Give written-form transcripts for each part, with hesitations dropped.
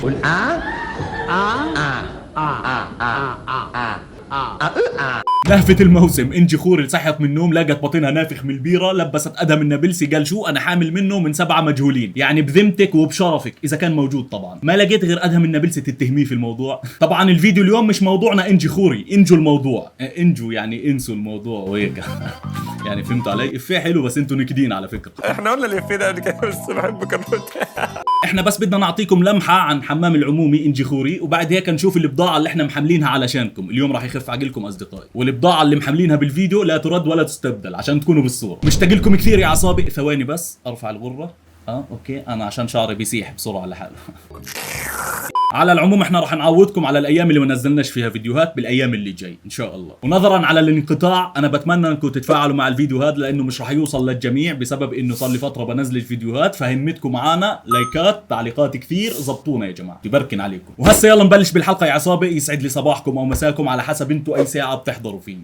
قول لهفة الموسم، انجي خوري صحت من النوم لقت بطنها نافخ من البيرة، لبست ادهم النابلسي قال شو انا حامل منه من 7 مجهولين، يعني بذمتك وبشرفك اذا كان موجود. طبعا ما لقيت غير ادهم النابلسي تتهميه في الموضوع. طبعا الفيديو اليوم مش موضوعنا انجي خوري، انجو الموضوع، انجو يعني انسوا الموضوع وهيك. يعني فهمتوا علي؟ افيه حلو بس انتوا نكدين على فكرة. احنا قلنا الافيه ده قبل كده بس بحب كروت. احنا بس بدنا نعطيكم لمحة عن حمام العمومي انجي خوري، وبعد هيك نشوف البضاعة اللي احنا محملينها علشانكم. اليوم راح يخف عقلكم اصدقائي، والبضاعة اللي محملينها بالفيديو لا ترد ولا تستبدل عشان تكونوا بالصورة. مشتاق لكم كثير يا عصابي. ثواني بس ارفع الغرة. اوكي انا عشان شعري بيسيح بسرعة لحاله. على العموم احنا راح نعودكم على الايام اللي ما نزلناش فيها فيديوهات بالايام اللي جاي ان شاء الله. ونظرا على الانقطاع انا بتمنى انكم تتفاعلوا مع الفيديو هذا، لانه مش راح يوصل للجميع بسبب انه صار لي فتره بنزل فيديوهات، فهمتكم معانا لايكات تعليقات كثير، زبطونا يا جماعه يبركن عليكم. وهسه يلا نبلش بالحلقه يا عصابه. يسعد لي صباحكم او مساكم على حسب انتم اي ساعه بتحضروا فيه.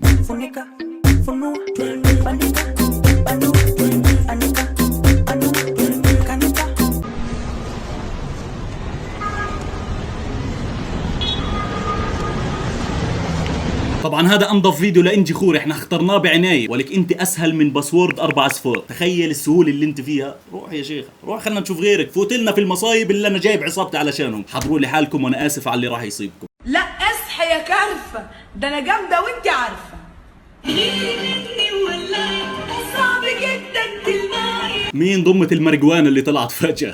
طبعا هذا انظف فيديو لانجي خوري، احنا اخترناه بعنايه، ولك انت اسهل من باسورد 4 اصفار. تخيل السهوله اللي انت فيها. روح يا شيخ روح، خلينا نشوف غيرك. فوت لنا في المصايب اللي انا جايب عصابتي علشانهم. حضروا لي حالكم وانا اسف على اللي راح يصيبكم. لا اصحى يا كرفه، ده انا جامده وانت عارفه. صعب جدا تلمعي. مين ضمة المرجوانة اللي طلعت فجأة؟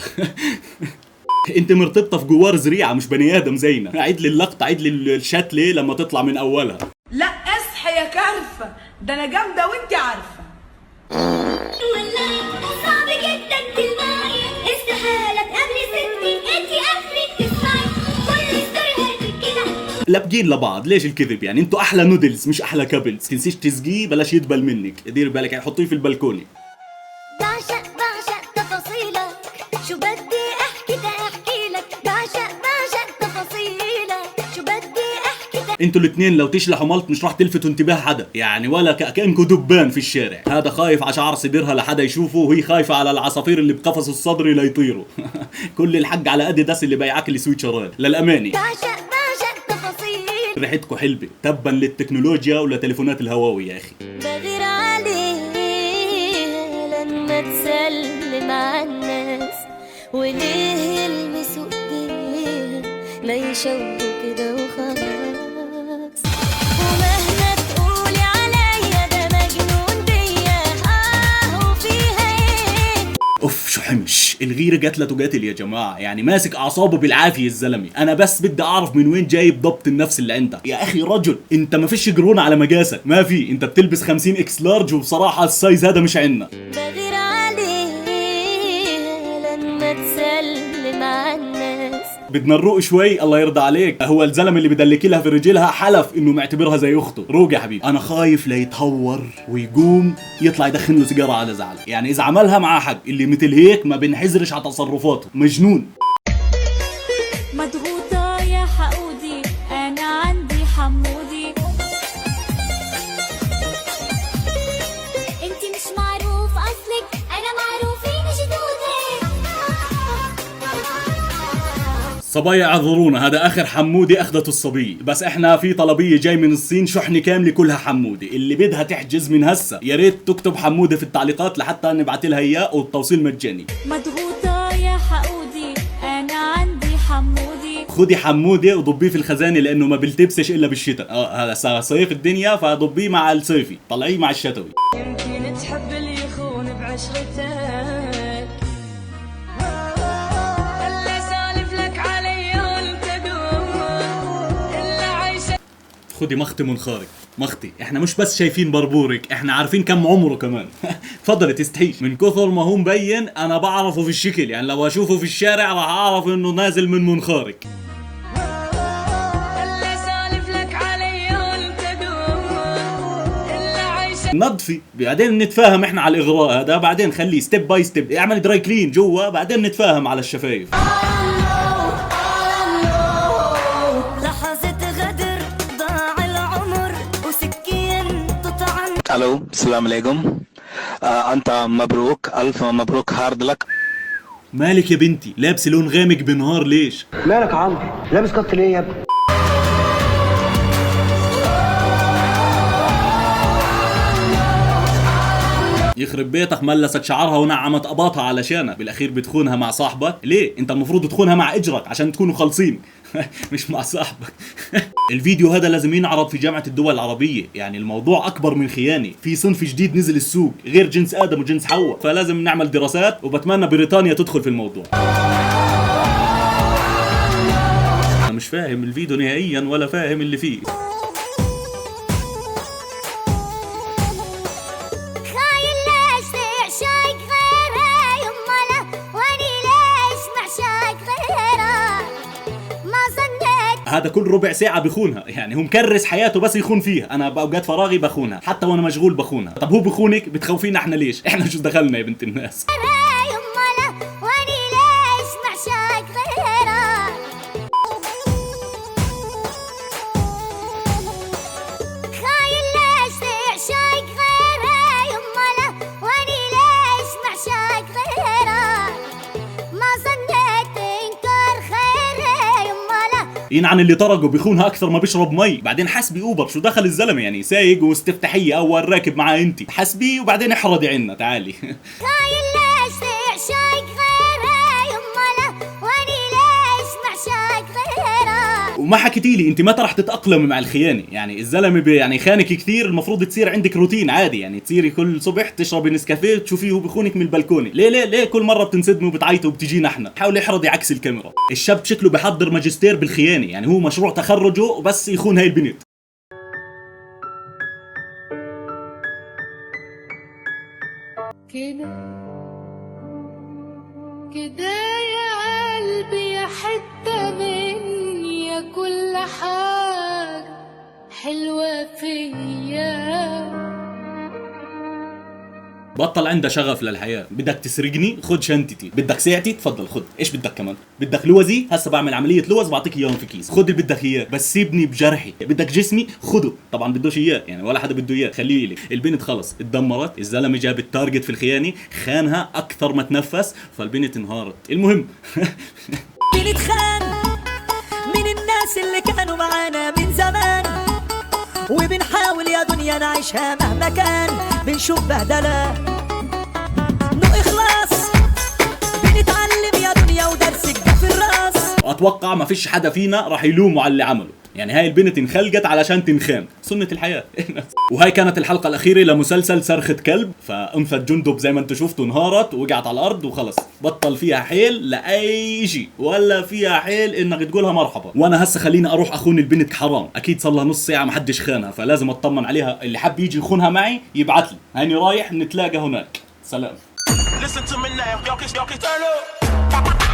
انت مرتبطة في جوار زريعة مش بني ادم زينا. عيد لي اللقطة، عيد لي الشتلة لما تطلع من اولها. لا اصحى يا كرفه، ده انا جامده وانت عارفه. صعب جدا تلمعي، استحالة تقابلي ستي، انتي اخرك تسمعي كل ستوريهاتك كده. لابقين لبعض، ليش الكذب يعني؟ انتوا احلى نودلز مش احلى كابلز. تنسيش تسقيه بلاش يدبل منك، دير بالك يعني حطيه في البلكونة. بعشق تفاصيلك، شو بدي احكي لك. بعشق تفاصيلك، شو بدي احكي. انتوا الاثنين لو تشلحوا ملط مش راح تلفتوا انتباه حدا، يعني ولا كأنكوا دبان في الشارع. هذا خايف على شعر صدرها لحدا يشوفه، وهي خايفة على العصافير اللي بقفص الصدري ليطيروا. كل الحق على اديداس اللي بيعك لي سويتشرات للامانه. بعشق تفاصيل. ريحتكم حلبة، تبا للتكنولوجيا ولتليفونات الهواوي يا اخي. بغير عليه لما تسلم على الناس، وليه يلمسوا ايديه ما يشوفوا كده وخلاص. ومهما تقولي عليا ده مجنون بيا، وفيها ايه. اوف شو حمش، الغيرة قتلت وقتل يا جماعة، يعني ماسك اعصابه بالعافية الزلمة. انا بس بدي اعرف من وين جايب ضبط النفس اللي عندك يا اخي. رجل انت ما فيش قرون على مقاسك، ما في. انت بتلبس 50 اكس لارج، وبصراحة السايز هذا مش عنا. بغير عليه لما تسلم على الناس. بدنا نروق شوي الله يرضى عليك. هو الزلمه اللي بدلك لها في رجلها حلف انه معتبرها زي اخته. روق يا حبيبي. انا خايف ليتهور ويقوم يطلع يدخن له سيجاره على زعل، يعني اذا عملها معاه حق. اللي مثل هيك ما بنحزرش على تصرفاته، مجنون. مضغوطة يا حقودي، أنا عندي حمودي. انتي مش معروف اصلك، انا معروفين جدودك. صبايا اعذرونا، هذا اخر حمودي اخذته الصبيه. بس احنا في طلبيه جاي من الصين، شحنه كامله كلها حمودي. اللي بدها تحجز من هسه يا ريت تكتب حمودي في التعليقات لحتى نبعث لها اياه، والتوصيل مجاني. مضغوطة يا حقودي، أنا عندي حمودي. خدي حمودي وضبيه في الخزانه لانه ما بيلتبسش الا بالشتاء. هذا صيف الدنيا، فضبيه مع الصيفي، طلعيه مع الشتوي. يمكن تحب اللي يخون بعشرتك، اللي سالف لك علي والتقول اللي عايشة. خدي مختي منخارك. مختي احنا مش بس شايفين بربورك، احنا عارفين كم عمره كمان. تفضلي تستحيش. من كثر ما هو مبين انا بعرفه في الشكل، يعني لو اشوفه في الشارع راح اعرف انه نازل من منخارك. اللي سالف لك علي والتقول اللي عايشة. نظفي بعدين نتفاهم احنا على الاغراء هذا، بعدين خليه ستيب باي ستيب. اعمل دراي كلين جوا بعدين نتفاهم على الشفايف. الو السلام عليكم. انت مبروك، الف مبروك، هارد لك. مالك يا بنتي لابس لون غامق بنهار ليش؟ مالك يا عمرو لابس قط ليه يا ابني؟ يخرب بيتك ملست شعرها ونعمت قباطها علشانك، بالاخير بتخونها مع صاحبك. ليه؟ انت المفروض تخونها مع اجرك عشان تكونوا خالصين مش مع صاحبك. الفيديو هذا لازم ينعرض في جامعة الدول العربية، يعني الموضوع اكبر من خيانة، في صنف جديد نزل السوق غير جنس ادم وجنس حواء، فلازم نعمل دراسات وبتمنى بريطانيا تدخل في الموضوع. انا مش فاهم الفيديو نهائيا ولا فاهم اللي فيه. هذا كل ربع ساعة بخونها، يعني هو مكرس حياته بس يخون فيها. أنا بأوقات فراغي بخونها، حتى وأنا مشغول بخونها. طب هو بخونك بتخوفينا إحنا ليش؟ إحنا شو دخلنا يا بنت الناس؟ ينعن اللي طرقه بيخونها اكثر ما بيشرب مي. بعدين حسبي اوبر، شو دخل الزلمه يعني سايق واستفتاحيه اول راكب معاه انت، حسبيه وبعدين احرضي عنا تعالي. وما حكيتي لي انت متى رح تتاقلمي مع الخيانه؟ يعني الزلمه يعني خانك كثير، المفروض تصير عندك روتين عادي، يعني تصيري كل صبح تشربي نسكافيه تشوفيه هو بخونك من البلكونه. ليه كل مره بتنصدمي وبتعيطوا وبتجينا احنا؟ حاولي احرضي عكس الكاميرا. الشاب شكله بحضر ماجستير بالخيانه، يعني هو مشروع تخرجه وبس يخون هاي البنت. كده يا قلبي يا حتة مني يا كل حاجة حلوة فيا. بطل عندها شغف للحياة. بدك تسرقني؟ خد شنطتي. بدك ساعتي؟ تفضل خد. ايش بدك كمان؟ بدك لوزي؟ هسه بعمل عملية لوز بعطيك اياهم في كيس. خد اللي بدك اياه بس سيبني بجرحي. بدك جسمي؟ خده. طبعا بدوش اياه، يعني ولا حدا بده اياه، خليه لي. البنت خلص اتدمرت، الزلمة جاب التارجت في الخيانة، خانها اكثر ما تنفس، فالبنت انهارت. المهم بنتخان من الناس اللي كانوا معانا من زمان، وبنحاول يا دنيا نعيشها مهما كان، بنشوف بهدلة نو إخلاص، بنتعلم يا دنيا ودرسك ده في الراس. واتوقع ما فيش حدا فينا راح يلومه على اللي عمله، يعني هاي البنت انخلقت علشان تنخان، سنة الحياة. وهاي كانت الحلقة الأخيرة لمسلسل صرخة كلب. فأنثى جندب زي ما انتم شفتوا انهارت وقعت على الأرض وخلص، بطل فيها حيل لأي شيء، ولا فيها حيل إنك تقولها مرحبا. وأنا هسه خليني أروح أخون البنت، حرام، أكيد صار لها نص ساعة ما حدش خانها، فلازم أطمن عليها. اللي حب يجي يخونها معي يبعت لي، هاني رايح نتلاقى هناك. سلام. Listen to me now, y'all can turn up.